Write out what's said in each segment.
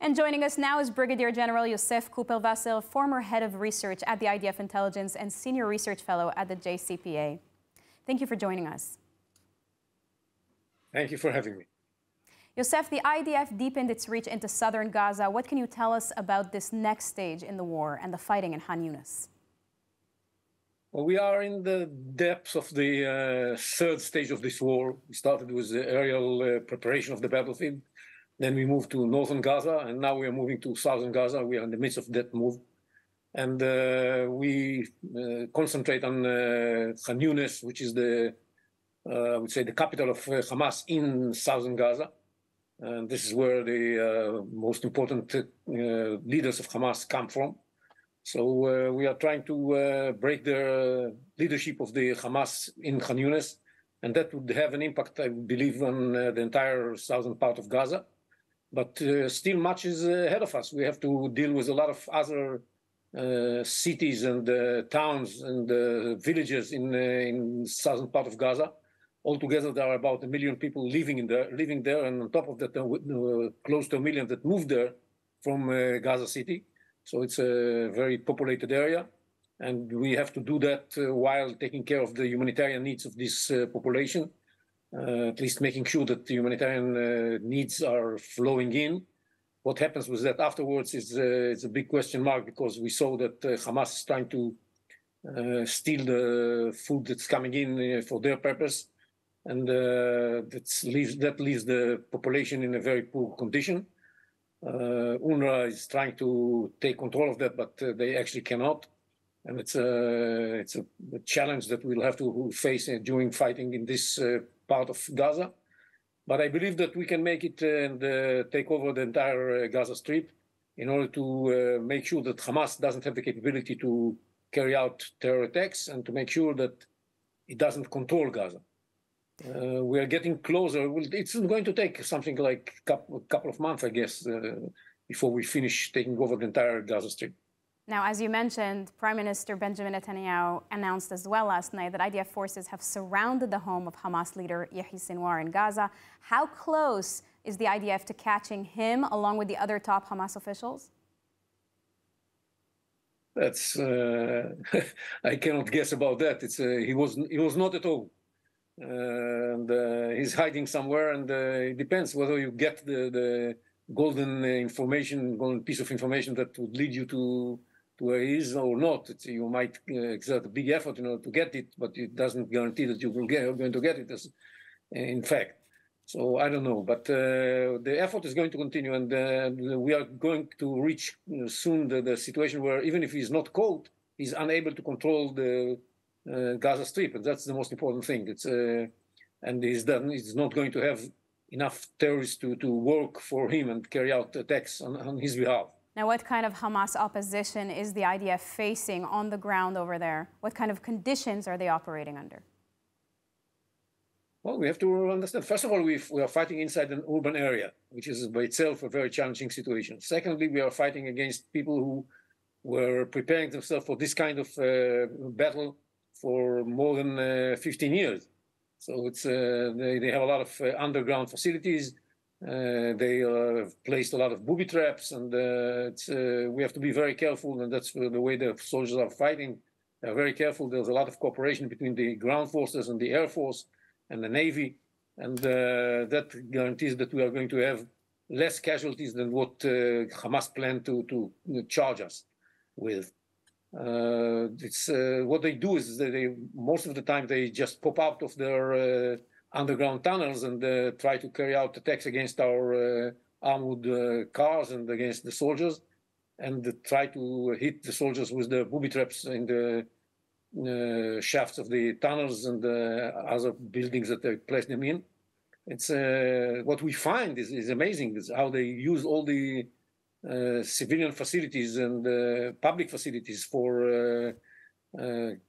And joining us now is Brigadier General Yosef Kuperwasser, former head of research at the IDF Intelligence and senior research fellow at the JCPA. Thank you for joining us. Thank you for having me. Yosef, the IDF deepened its reach into southern Gaza. What can you tell us about this next stage in the war and the fighting in Khan Yunis? Well, we are in the depths of the third stage of this war. We started with the aerial preparation of the battlefield. Then we moved to northern Gaza, and now we are moving to southern Gaza. We are in the midst of that move. And we concentrate on Khan Yunis, which is I would say, the capital of Hamas in southern Gaza. And this is where the most important leaders of Hamas come from. So we are trying to break the leadership of the Hamas in Khan Yunis, and that would have an impact, I believe, on the entire southern part of Gaza. But still much is ahead of us. We have to deal with a lot of other cities and towns and villages in southern part of Gaza. Altogether, there are about 1 million people living there, and on top of that, close to 1 million that moved there from Gaza City. So it's a very populated area, and we have to do that while taking care of the humanitarian needs of this population, at least making sure that the humanitarian needs are flowing in. What happens with that afterwards is it's a big question mark, because we saw that Hamas is trying to steal the food that's coming in for their purpose, and that leaves the population in a very poor condition. UNRWA is trying to take control of that, but they actually cannot. And it's a challenge that we'll have to face during fighting in this part of Gaza. But I believe that we can make it and take over the entire Gaza Strip in order to make sure that Hamas doesn't have the capability to carry out terror attacks, and to make sure that it doesn't control Gaza. We are getting closer. It's going to take something like a couple of months, I guess, before we finish taking over the entire Gaza Strip. Now, as you mentioned, Prime Minister Benjamin Netanyahu announced as well last night that IDF forces have surrounded the home of Hamas leader Yahya Sinwar in Gaza. How close is the IDF to catching him, along with the other top Hamas officials? That's I cannot guess about that. He was not at all. And he's hiding somewhere, and it depends whether you get the golden piece of information that would lead you to where he is or not. You might exert a big effort in order to get it, but it doesn't guarantee that you're going to get it, in fact. So I don't know, but the effort is going to continue, and we are going to reach soon the situation where even if he's not caught, he's unable to control the Gaza Strip, and that's the most important thing. And he's not going to have enough terrorists to work for him and carry out attacks on his behalf. Now, what kind of Hamas opposition is the IDF facing on the ground over there? What kind of conditions are they operating under? Well, we have to understand. First of all, we are fighting inside an urban area, which is by itself a very challenging situation. Secondly, we are fighting against people who were preparing themselves for this kind of battle for more than 15 years. So they have a lot of underground facilities. They placed a lot of booby traps, and we have to be very careful, and that's the way the soldiers are fighting. They're very careful. There's a lot of cooperation between the ground forces and the Air Force and the Navy, and that guarantees that we are going to have less casualties than what Hamas planned to charge us with. What they do is that most of the time they just pop out of their underground tunnels and try to carry out attacks against our armored cars and against the soldiers, and try to hit the soldiers with the booby traps in the shafts of the tunnels and other buildings that they place them in. It's what we find is amazing, is how they use all the civilian facilities and public facilities for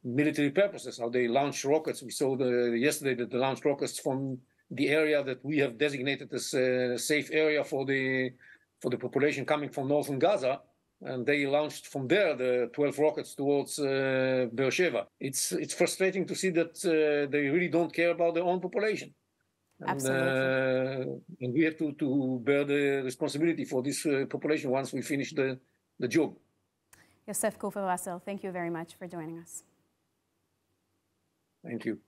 military purposes, how they launch rockets. We saw yesterday that they launched rockets from the area that we have designated as a safe area for the population coming from northern Gaza, and they launched from there the 12 rockets towards Beersheba. It's frustrating to see that they really don't care about their own population. Absolutely. And we have to bear the responsibility for this population once we finish the job. Yosef Kuperwasser, thank you very much for joining us. Thank you.